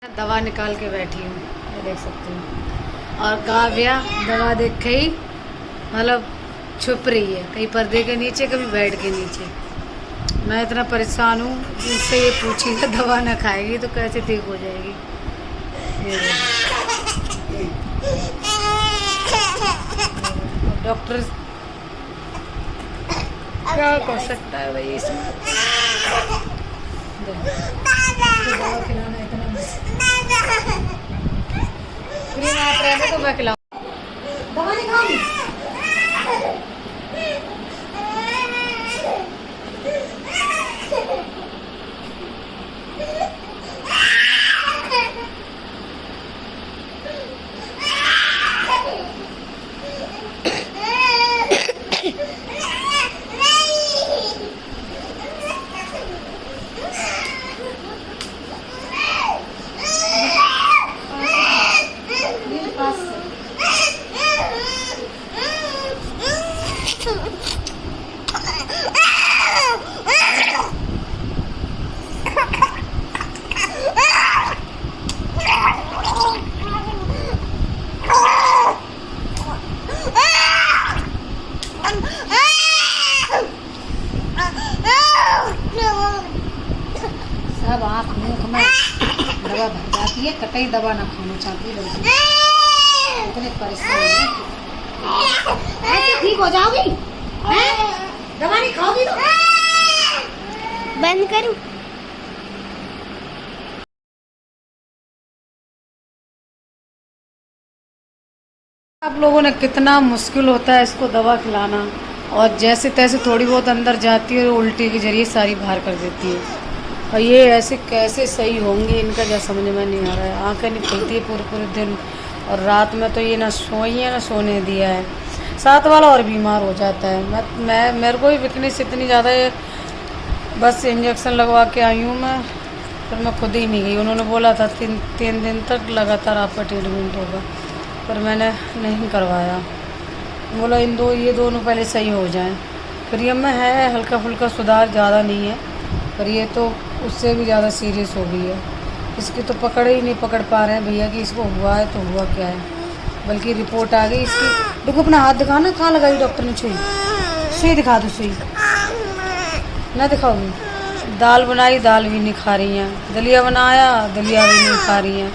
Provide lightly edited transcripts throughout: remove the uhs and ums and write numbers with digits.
दवा निकाल के बैठी हूँ, ये देख सकते हो। और काव्या दवा देख के ही मतलब छुप रही है, कहीं पर्दे के नीचे, कभी बेड के नीचे। मैं इतना परेशान हूँ, जिससे ये पूछी कि दवा ना खाएगी तो कैसे ठीक हो जाएगी। डॉक्टर क्या कर सकता है भाई इसमें। दवा खिलाना इतना क्रीम आप रहने तो मैं खिलाऊं। दवा नहीं खाऊंगी। सब आँख मुँह में दवा भर जाती है, कतई दवा ना खाना चाहती है, इतने परेशान है। ऐसे ठीक हो जाओगी? दवा नहीं खाओगी तो बंद करूं? आप लोगों ने कितना मुश्किल होता है इसको दवा खिलाना, और जैसे तैसे थोड़ी बहुत अंदर जाती है और उल्टी के जरिए सारी बाहर कर देती है। और ये ऐसे कैसे सही होंगे, इनका क्या समझ में नहीं आ रहा है। आंखें नहीं खुलती है पूरे पूरे दिन, और रात में तो ये ना सोई है ना सोने दिया है। साथ वाला और बीमार हो जाता है। मेरे को भी वीकनेस इतनी ज़्यादा है, बस इंजेक्शन लगवा के आई हूँ मैं, फिर मैं खुद ही नहीं गई। उन्होंने बोला था तीन दिन तक लगातार आपका ट्रीटमेंट होगा, पर मैंने नहीं करवाया। बोला ये दोनों पहले सही हो जाएं। फिर ये में है हल्का फुल्का सुधार, ज़्यादा नहीं है, पर ये तो उससे भी ज़्यादा सीरियस हो गई है। इसकी तो पकड़ ही नहीं पकड़ पा रहे हैं भैया कि इसको हुआ है तो हुआ क्या है, बल्कि रिपोर्ट आ गई इसकी। देखो अपना हाथ दिखाना, कहाँ लगाई डॉक्टर ने सुई? सुई दिखा दो, सुई ना दिखाओगी? दाल बनाई, दाल भी नहीं खा रही हैं। दलिया बनाया, दलिया भी नहीं खा रही हैं।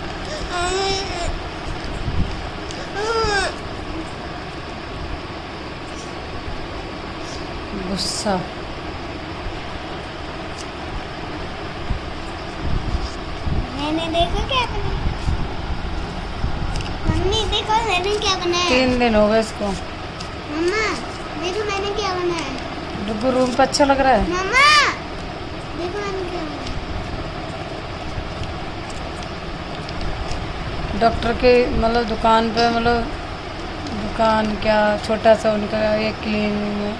गुस्सा। मैंने देखो क्या बनाया। मम्मी देखो मैंने क्या बनाया। 3 दिन हो गए इसको। मम्मा देखो मैंने क्या बनाया। डुगू रूम पे अच्छा लग रहा है। मम्मा देखो मैंने क्या बनाया। डॉक्टर के मतलब दुकान पे, मतलब दुकान क्या, छोटा सा उनका एक क्लिनिक है,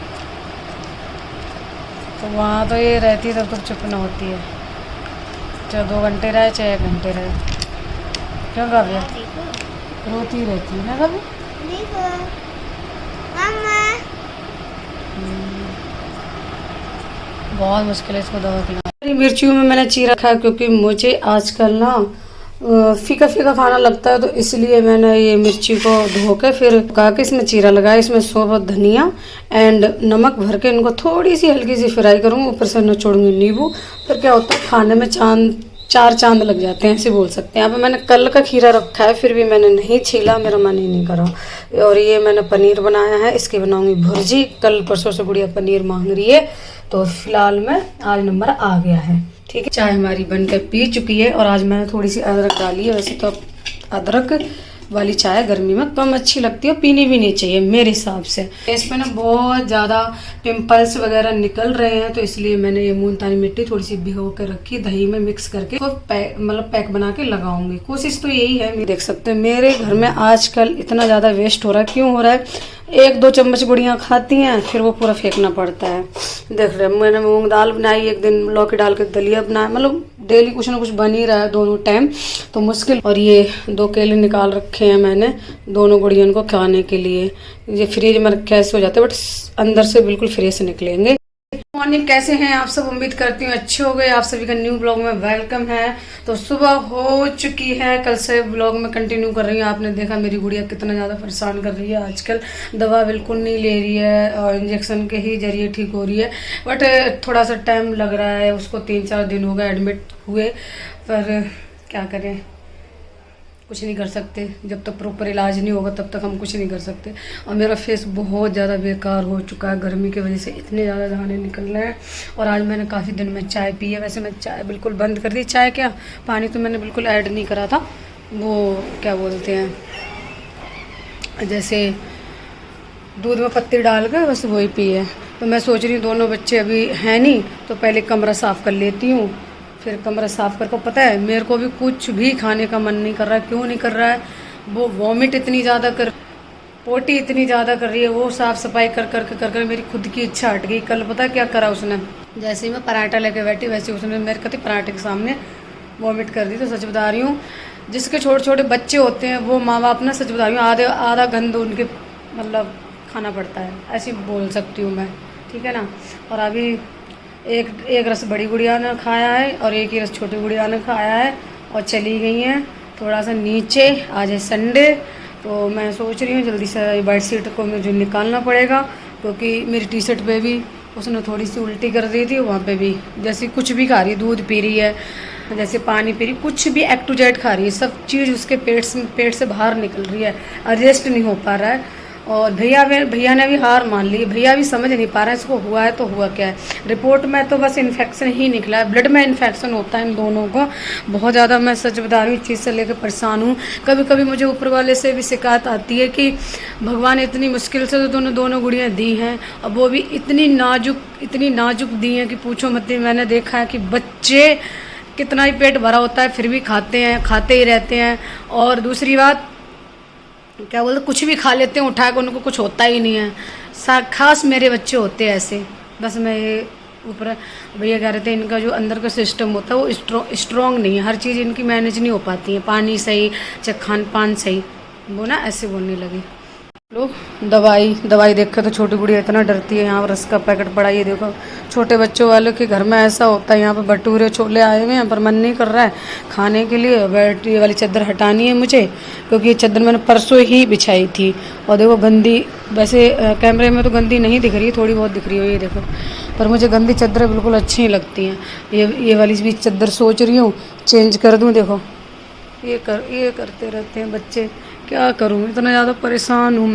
तो वहाँ तो ये रहती है, तब तक चुप न होती है, चाहे 2 घंटे रहे चाहे 1 घंटे रहे। क्यों काव्या? देखो रोती रहती है ना कभी? देखो मम्मा। बहुत मुश्किल है इसको दवा खिलाना। मिर्चियों में मैंने चीरा रखा है, क्योंकि मुझे आजकल ना फीका फीका खाना लगता है, तो इसलिए मैंने ये मिर्ची को धो के फिर पका के इसमें चीरा लगाया। इसमें सौंफ, धनिया एंड नमक भर के इनको थोड़ी सी हल्की सी फ्राई करूँगी, ऊपर से निचोड़ूंगी नींबू। फिर क्या होता है, खाने में 4 चांद लग जाते हैं, ऐसे बोल सकते हैं। यहाँ पे मैंने कल का खीरा रखा है, फिर भी मैंने नहीं छीला, मेरा मन ही नहीं करा। और ये मैंने पनीर बनाया है, इसकी बनाऊंगी भुर्जी। कल परसों से गुड़िया पनीर मांग रही है, तो फिलहाल में आज नंबर आ गया है। ठीक है, चाय हमारी बनकर पी चुकी है, और आज मैंने थोड़ी सी अदरक डाली है। वैसे तो अदरक वाली चाय गर्मी में कम अच्छी लगती है, पीनी भी नहीं चाहिए मेरे हिसाब से। इस पे ना बहुत ज़्यादा पिंपल्स वगैरह निकल रहे हैं, तो इसलिए मैंने ये मुल्तानी मिट्टी थोड़ी सी भिगो के रखी, दही में मिक्स करके तो पैक बना के लगाऊंगी। कोशिश तो यही है। देख सकते हैं मेरे घर में आजकल इतना ज़्यादा वेस्ट हो रहा है। क्यों हो रहा है? 1-2 चम्मच गुड़ियाँ खाती हैं, फिर वो पूरा फेंकना पड़ता है। देख रहे हैं, मैंने मूंग दाल बनाई, एक दिन लौकी डाल के दलिया बनाया, मतलब डेली कुछ ना कुछ बन ही रहा है दोनों टाइम, तो मुश्किल। और ये 2 केले निकाल रखे हैं मैंने दोनों गुड़ियों को खाने के लिए। ये फ्रिज में रखे ऐसे हो जाते हैं, बट अंदर से बिल्कुल फ्रेश निकलेंगे। मॉर्निंग, कैसे हैं आप सब? उम्मीद करती हूँ अच्छे हो गए। आप सभी का न्यू ब्लॉग में वेलकम है। तो सुबह हो चुकी है, कल से ब्लॉग में कंटिन्यू कर रही हूँ। आपने देखा मेरी गुड़िया कितना ज़्यादा परेशान कर रही है आजकल। दवा बिल्कुल नहीं ले रही है और इंजेक्शन के ही जरिए ठीक हो रही है, बट थोड़ा सा टाइम लग रहा है उसको। 3-4 दिन हो गए एडमिट हुए, पर क्या करें, कुछ नहीं कर सकते। जब तक प्रॉपर इलाज नहीं होगा तब तक हम कुछ नहीं कर सकते। और मेरा फेस बहुत ज़्यादा बेकार हो चुका है, गर्मी की वजह से इतने ज़्यादा दाने निकल रहे हैं। और आज मैंने काफ़ी दिन में चाय पी है। वैसे मैं चाय बिल्कुल बंद कर दी। चाय क्या, पानी तो मैंने बिल्कुल ऐड नहीं करा था। वो क्या बोलते हैं, जैसे दूध में पत्ती डाल कर बस वही पी है। तो मैं सोच रही हूँ दोनों बच्चे अभी हैं नहीं, तो पहले कमरा साफ़ कर लेती हूँ। फिर कमरा साफ़ करके, पता है मेरे को भी कुछ भी खाने का मन नहीं कर रहा है। क्यों नहीं कर रहा है? वो वॉमिट इतनी ज़्यादा कर, पोटी इतनी ज़्यादा कर रही है। वो साफ़ सफाई कर मेरी खुद की इच्छा हट गई। कल पता क्या करा उसने, जैसे ही मैं पराठा लेके बैठी वैसे उसने मेरे कति पराठे के सामने वॉमिट कर दी। तो सच बता रही हूँ, जिसके छोटे छोटे बच्चे होते हैं वो माँ बाप ना, सच बता रही हूँ, आधा गंद उनके मतलब खाना पड़ता है, ऐसी बोल सकती हूँ मैं, ठीक है ना। और अभी एक रस बड़ी गुड़िया ने खाया है और एक ही रस छोटी गुड़िया ने खाया है और चली गई हैं थोड़ा सा नीचे। आज है संडे, तो मैं सोच रही हूँ जल्दी से बेडशीट को मुझे निकालना पड़ेगा, क्योंकि मेरी टी शर्ट पे भी उसने थोड़ी सी उल्टी कर दी थी। वहाँ पे भी जैसे कुछ भी खा रही, दूध पी रही है, जैसे पानी पी रही, कुछ भी A to Z खा रही है, सब चीज़ उसके पेट से बाहर निकल रही है, एडजस्ट नहीं हो पा रहा है। और भैया ने भी हार मान ली। भैया भी समझ नहीं पा रहा है इसको हुआ है तो हुआ क्या है। रिपोर्ट में तो बस इन्फेक्शन ही निकला है, ब्लड में इन्फेक्शन होता है इन दोनों को। बहुत ज़्यादा मैं सच बता रही हूँ, इस चीज़ से लेकर परेशान हूँ। कभी कभी मुझे ऊपर वाले से भी शिकायत आती है कि भगवान ने इतनी मुश्किल से तो दोनों गुड़ियाँ दी हैं, और वो भी इतनी नाजुक दी हैं कि पूछो मत। मैंने देखा है कि बच्चे कितना ही पेट भरा होता है फिर भी खाते ही रहते हैं। और दूसरी बात क्या बोलते, कुछ भी खा लेते हैं उठा के, उनको कुछ होता ही नहीं है। खास मेरे बच्चे होते हैं ऐसे। बस मैं ये ऊपर भैया कह रहे थे इनका जो अंदर का सिस्टम होता है वो स्ट्रॉन्ग नहीं है, हर चीज़ इनकी मैनेज नहीं हो पाती है, पानी सही चाहे खान पान सही, वो ना ऐसे बोलने लगे। लो दवाई देख कर तो छोटी गुड़िया इतना डरती है। यहाँ पर रस का पैकेट पड़ा, ये देखो छोटे बच्चों वालों के घर में ऐसा होता है। यहाँ पर भटूरे छोले आए हुए हैं, पर मन नहीं कर रहा है खाने के लिए। बैटरी वाली चादर हटानी है मुझे, क्योंकि ये चादर मैंने परसों ही बिछाई थी। और देखो गंदी, वैसे कैमरे में तो गंदी नहीं दिख रही है, थोड़ी बहुत दिख रही है, ये देखो। पर मुझे गंदी चादरें बिल्कुल अच्छी नहीं लगती हैं। ये वाली भी चादर सोच रही हूँ चेंज कर दूँ। देखो ये करते रहते हैं बच्चे, क्या करूँ, इतना ज़्यादा परेशान हूँ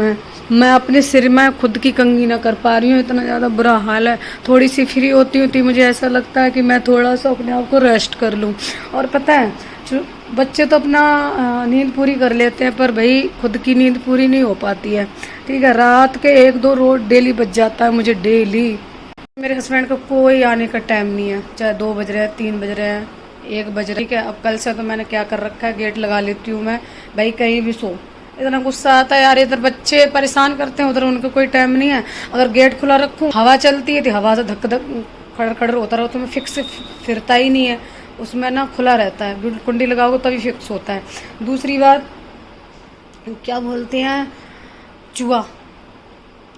मैं अपने सिर में खुद की कंघी ना कर पा रही हूँ, इतना ज़्यादा बुरा हाल है। थोड़ी सी फ्री होती हूँ तो मुझे ऐसा लगता है कि मैं थोड़ा सा अपने आप को रेस्ट कर लूँ। और पता है बच्चे तो अपना नींद पूरी कर लेते हैं, पर भाई खुद की नींद पूरी नहीं हो पाती है, ठीक है। रात के 1-2 रोज डेली बज जाता है मुझे, डेली। मेरे हस्बैंड का कोई आने का टाइम नहीं है, चाहे 2 बज रहे हैं, 3 बज रहे हैं, 1 बज रहा है, ठीक है। अब कल से तो मैंने क्या कर रखा है, गेट लगा लेती हूँ मैं, भाई कहीं भी सो। इतना गुस्सा आता है यार, इधर बच्चे परेशान करते हैं, उधर उनका कोई टाइम नहीं है। अगर गेट खुला रखूँ, हवा चलती है तो हवा से धक खड़ होता रहो, तो मैं फिक्स फिरता ही नहीं है उसमें ना, खुला रहता है। कुंडी लगाओगे तभी फिक्स होता है। दूसरी बात क्या बोलते हैं,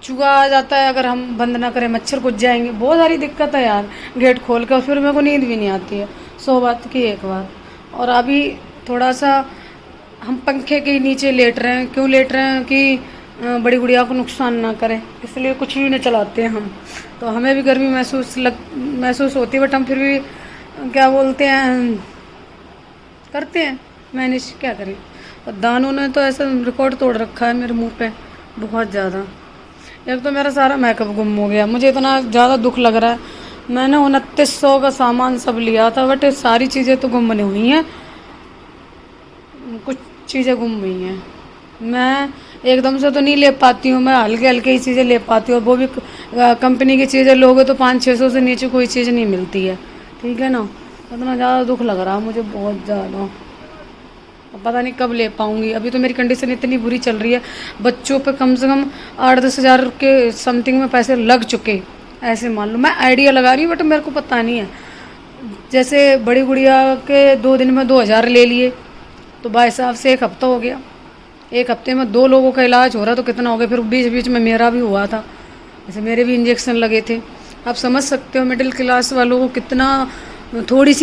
चूहा आ जाता है, अगर हम बंद ना करें मच्छर घुस जाएंगे। बहुत सारी दिक्कत है यार गेट खोल कर, फिर मेरे को नींद भी नहीं आती है। 100 बात की एक बार। और अभी थोड़ा सा हम पंखे के नीचे लेट रहे हैं। क्यों लेट रहे हैं कि बड़ी गुड़िया को नुकसान ना करे, इसलिए कुछ भी नहीं चलाते हैं हम। तो हमें भी गर्मी महसूस होती है, बट हम फिर भी क्या बोलते हैं, करते हैं मैनेज, क्या करें। और दानों ने तो ऐसा रिकॉर्ड तोड़ रखा है मेरे मुंह पे बहुत ज़्यादा। एक तो मेरा सारा मेकअप गुम हो गया, मुझे इतना ज़्यादा दुख लग रहा है। मैंने 2900 का सामान सब लिया था, बट सारी चीज़ें तो गुम नहीं हुई हैं, कुछ चीज़ें गुम हुई हैं। मैं एकदम से तो नहीं ले पाती हूँ, मैं हल्के हल्के ही चीज़ें ले पाती हूँ। वो भी कंपनी की चीज़ें लोगे तो 500-600 से नीचे कोई चीज़ नहीं मिलती है, ठीक है ना। इतना ज़्यादा दुख लग रहा है मुझे, बहुत ज़्यादा। पता नहीं कब ले पाऊँगी। अभी तो मेरी कंडीशन इतनी बुरी चल रही है, बच्चों पे कम से कम 8-10 हज़ार के समथिंग में पैसे लग चुके, ऐसे मान लो। मैं आइडिया लगा रही हूँ, बट मेरे को पता नहीं है। जैसे बड़ी गुड़िया के 2 दिन में 2000 ले लिए, तो भाई साहब से 1 हफ्ता हो गया। 1 हफ्ते में 2 लोगों का इलाज हो रहा, तो कितना हो गया। फिर बीच बीच में मेरा भी हुआ था, जैसे मेरे भी इंजेक्शन लगे थे, आप समझ सकते हो मिडिल क्लास वालों को कितना थोड़ी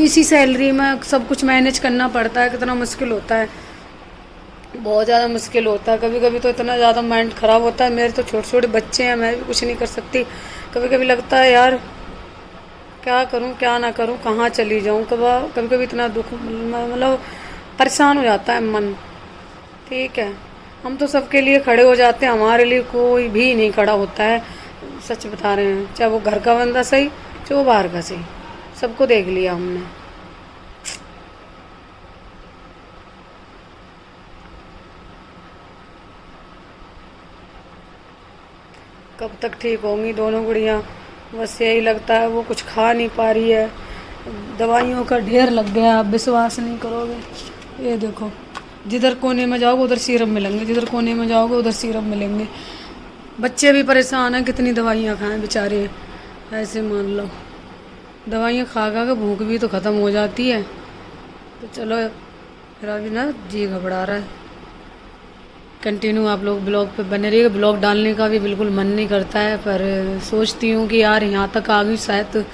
सी सैलरी में सब कुछ मैनेज करना पड़ता है, कितना मुश्किल होता है, बहुत ज़्यादा मुश्किल होता है। कभी कभी तो इतना ज़्यादा माइंड ख़राब होता है। मेरे तो छोटे छोटे बच्चे हैं, मैं भी कुछ नहीं कर सकती। कभी कभी लगता है यार क्या करूं क्या ना करूं, कहाँ चली जाऊं। कभी कभी इतना दुख मतलब परेशान हो जाता है मन। ठीक है, हम तो सबके लिए खड़े हो जाते हैं, हमारे लिए कोई भी नहीं खड़ा होता है। सच बता रहे हैं, चाहे वो घर का बंदा सही, चाहे वो बाहर का सही, सबको देख लिया हमने। कब तक ठीक होंगी दोनों गुड़ियाँ, बस यही लगता है। वो कुछ खा नहीं पा रही है, दवाइयों का ढेर लग गया, आप विश्वास नहीं करोगे। ये देखो, जिधर कोने में जाओगे उधर सीरम मिलेंगे, जिधर कोने में जाओगे उधर सीरम मिलेंगे। बच्चे भी परेशान हैं, कितनी दवाइयाँ खाएं बेचारे। ऐसे मान लो दवाइयाँ खा खा के भूख भी तो ख़त्म हो जाती है। तो चलो, मेरा भी ना जी घबरा रहा है। कंटिन्यू आप लोग ब्लॉग पे बने रहिए। ब्लॉग डालने का भी बिल्कुल मन नहीं करता है, पर सोचती हूँ कि यार यहाँ तक आ गई, शायद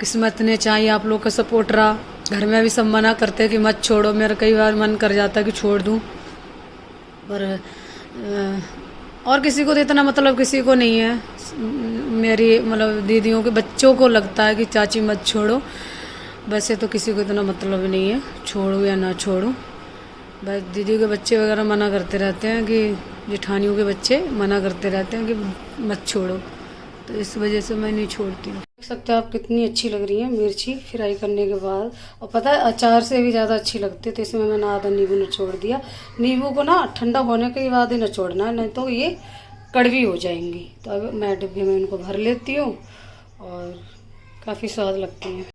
किस्मत ने चाहिए आप लोग का सपोर्ट रहा। घर में भी सब मना करते हैं कि मत छोड़ो, मेरा कई बार मन कर जाता है कि छोड़ दूँ, पर और किसी को तो इतना मतलब किसी को नहीं है। मेरी मतलब दीदियों के बच्चों को लगता है कि चाची मत छोड़ो, वैसे तो किसी को इतना मतलब नहीं है छोड़ूँ या ना छोड़ूँ। बस दीदी के बच्चे वगैरह मना करते रहते हैं, कि जेठानियों के बच्चे मना करते रहते हैं कि मत छोड़ो, तो इस वजह से मैं नहीं छोड़ती हूँ। देख सकते हो आप कितनी अच्छी लग रही है मिर्ची फ्राई करने के बाद। और पता है अचार से भी ज़्यादा अच्छी लगती है। तो इसमें मैंने आधा नींबू निचोड़ दिया। नींबू को ना ठंडा होने के बाद ही निचोड़ना है, नहीं तो ये कड़वी हो जाएंगी। तो अब मैं डिब्बे में इनको भर लेती हूँ और काफ़ी स्वाद लगती हैं।